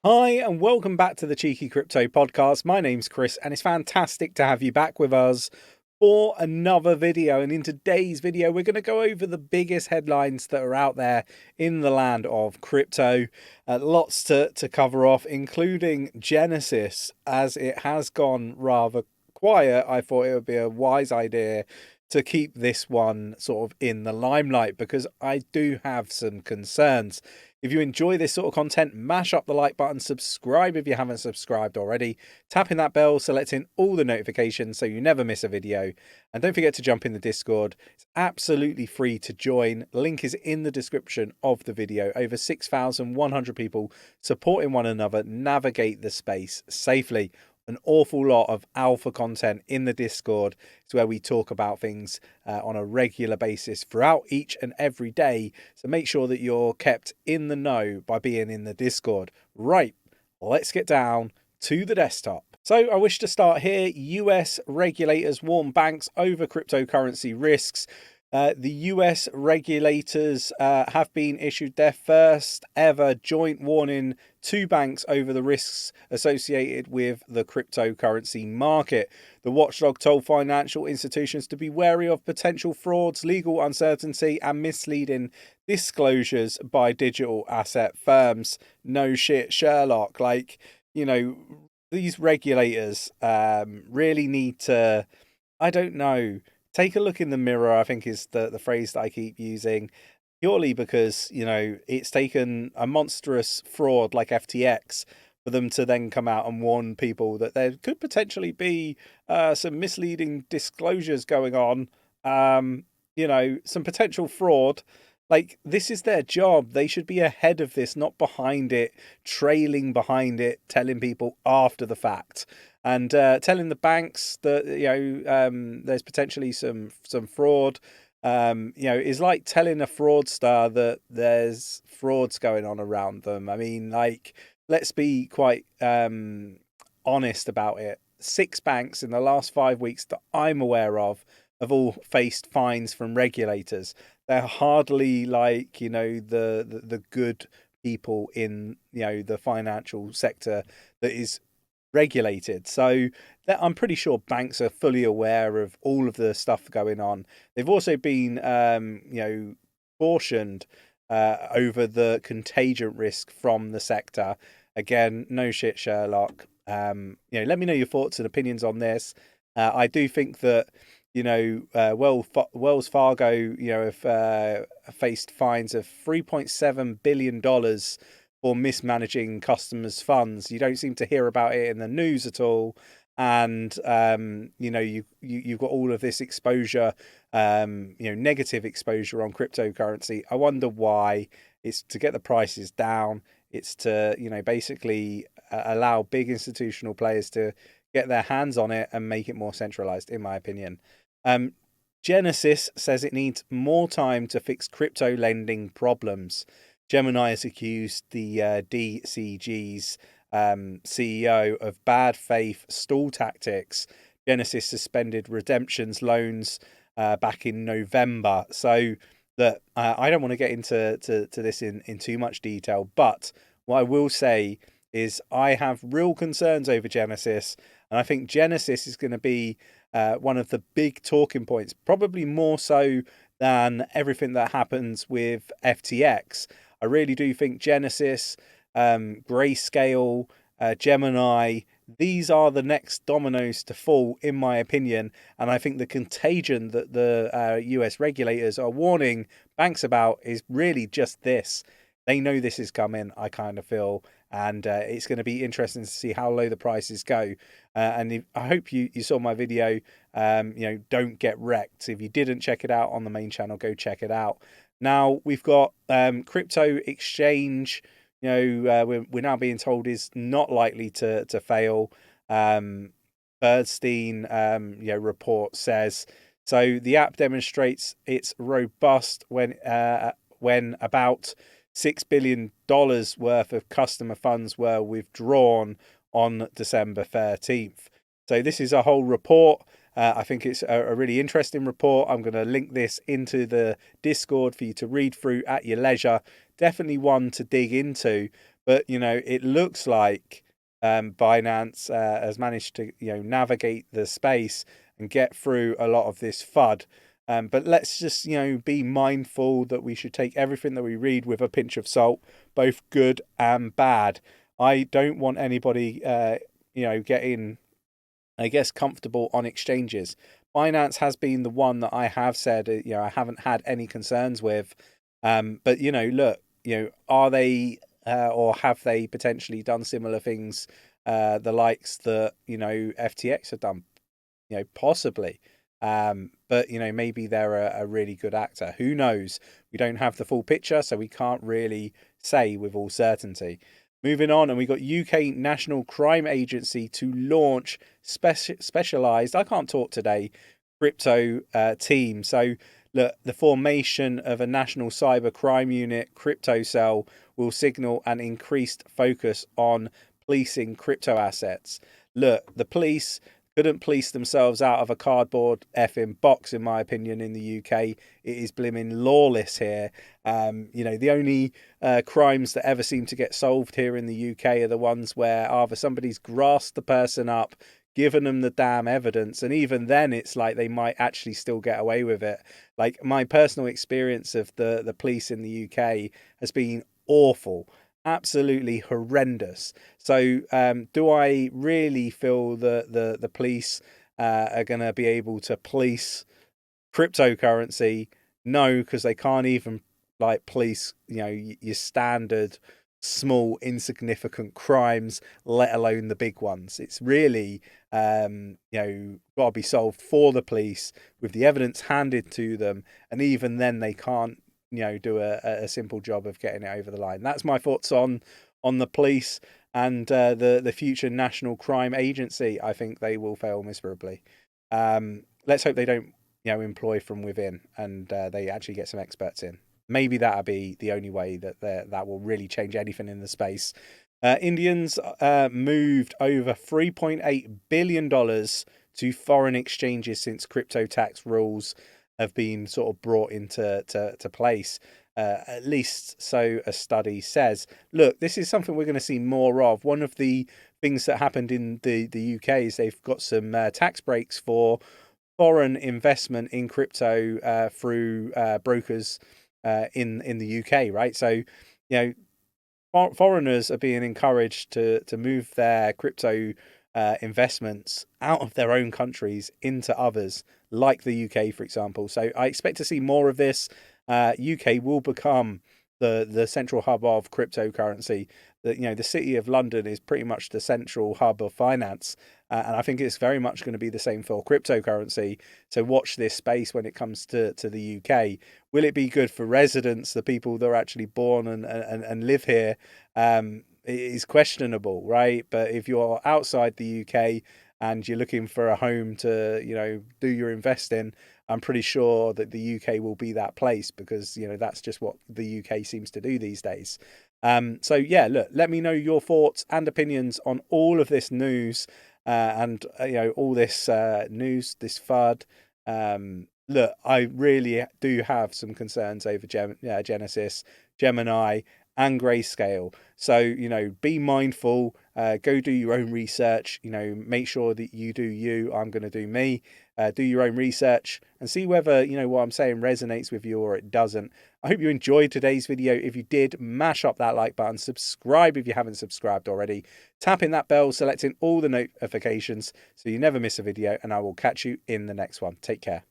Hi, and welcome back to the Cheeky Crypto Podcast. My name's Chris, and it's fantastic to have you back with us for another video. And in today's video, we're going to go over the biggest headlines that are out there in the land of crypto. Lots to cover off, including Genesis. As it has gone rather quiet, I thought it would be a wise idea to keep this one sort of in the limelight, because I do have some concerns. If you enjoy this sort of content, mash up the like button, subscribe if you haven't subscribed already, tapping that bell, selecting all the notifications so you never miss a video. And don't forget to jump in the Discord. It's absolutely free to join. Link is in the description of the video. Over 6,100 people supporting one another navigate the space safely. An awful lot of alpha content in the Discord. It's where we talk about things on a regular basis throughout each and every day. So make sure that you're kept in the know by being in the Discord. Right, let's get down to the desktop. So I wish to start here. US regulators warn banks over cryptocurrency risks. The US regulators have been issued their first ever joint warning to banks over the risks associated with the cryptocurrency market. The watchdog told financial institutions to be wary of potential frauds, legal uncertainty, and misleading disclosures by digital asset firms. No shit, Sherlock. Like, you know, these regulators really need to, I don't know, take a look in the mirror, I think is the phrase that I keep using, purely because, you know, it's taken a monstrous fraud like FTX for them to then come out and warn people that there could potentially be some misleading disclosures going on, you know, some potential fraud. Like, this is their job. They should be ahead of this, not behind it, trailing behind it, telling people after the fact. And telling the banks that, you know, there's potentially some fraud, you know, is like telling a fraudster that there's frauds going on around them. I mean, like, let's be quite honest about it. 6 banks in the last 5 weeks that I'm aware of have all faced fines from regulators. They're hardly like, you know, the good people in, you know, the financial sector that is regulated. So I'm pretty sure banks are fully aware of all of the stuff going on. They've also been, you know, cautioned over the contagion risk from the sector. Again, no shit, Sherlock. You know, let me know your thoughts and opinions on this. I do think that, you know, Wells Fargo, you know, have faced fines of $3.7 billion for mismanaging customers' funds. You don't seem to hear about it in the news at all. And, you know, you've got all of this exposure, you know, negative exposure on cryptocurrency. I wonder why. It's to get the prices down. It's to, you know, basically allow big institutional players to get their hands on it and make it more centralized, in my opinion. Genesis says it needs more time to fix crypto lending problems. Gemini has accused the DCG's CEO of bad faith stall tactics. Genesis suspended redemptions loans back in November. So that I don't want to get into this in too much detail, but what I will say is I have real concerns over Genesis, and I think Genesis is going to be one of the big talking points, probably more so than everything that happens with FTX. I really do think Genesis, Grayscale, Gemini, these are the next dominoes to fall, in my opinion. And I think the contagion that the US regulators are warning banks about is really just this. They know this is coming, I kind of feel. And it's going to be interesting to see how low the prices go. And I hope you saw my video, you know, don't get wrecked. If you didn't check it out on the main channel, go check it out. Now, we've got crypto exchange, you know, we're now being told is not likely to fail. 𝗕𝗘𝗪𝗔𝗥𝗘, you know, report says. So the app demonstrates it's robust when about $6 billion worth of customer funds were withdrawn on December 13th. So this is a whole report. I think it's a really interesting report. I'm going to link this into the Discord for you to read through at your leisure. Definitely one to dig into. but it looks like Binance has managed to navigate the space and get through a lot of this FUD. But let's just be mindful that we should take everything that we read with a pinch of salt, both good and bad. I don't want anybody getting, I guess, comfortable on exchanges. Binance has been the one that I have said I haven't had any concerns with. But look, are they or have they potentially done similar things, the likes that FTX have done? Possibly. But maybe they're a really good actor. Who knows? We don't have the full picture, so we can't really say with all certainty. Moving on, and we got UK National Crime Agency to launch specialized, I can't talk today, crypto team. So look, the formation of a national cyber crime unit, crypto cell, will signal an increased focus on policing crypto assets. Look, the police couldn't police themselves out of a cardboard effing box, in my opinion, in the UK. It is blimmin' lawless here. The only crimes that ever seem to get solved here in the UK are the ones where either somebody's grasped the person up, given them the damn evidence, and even then it's like they might actually still get away with it. Like, my personal experience of the police in the UK has been awful. Absolutely horrendous. So do I really feel that the police are going to be able to police cryptocurrency? No, because they can't even police your standard small insignificant crimes, let alone the big ones. It's really got to be solved for the police with the evidence handed to them, and even then they can't do a simple job of getting it over the line. That's my thoughts on the police and the future National Crime Agency. I think they will fail miserably. Let's hope they don't employ from within, and they actually get some experts in. Maybe that'll be the only way that will really change anything in the space. Indians moved over $3.8 billion to foreign exchanges since crypto tax rules have been sort of brought into place. At least so a study says. Look, this is something we're going to see more of. One of the things that happened in the UK is they've got some tax breaks for foreign investment in crypto through brokers in the UK, right? So, foreigners are being encouraged to move their crypto investments out of their own countries into others, like the UK, for example. So I expect to see more of this. UK will become the central hub of cryptocurrency. The city of London is pretty much the central hub of finance, and I think it's very much going to be the same for cryptocurrency. So watch this space when it comes to the UK. Will it be good for residents, the people that are actually born and live here? It is questionable, right? But if you're outside the UK and you're looking for a home to do your investing, I'm pretty sure that the UK will be that place, because that's just what the UK seems to do these days. So yeah, look, let me know your thoughts and opinions on all of this news and all this news, this FUD. Look, I really do have some concerns over Genesis, Gemini, and Grayscale. So be mindful. Go do your own research. Make sure that you do you. I'm going to do me. Do your own research and see whether what I'm saying resonates with you or it doesn't. I hope you enjoyed today's video. If you did, mash up that like button, subscribe if you haven't subscribed already, tap in that bell, selecting all the notifications so you never miss a video, and I will catch you in the next one. Take care.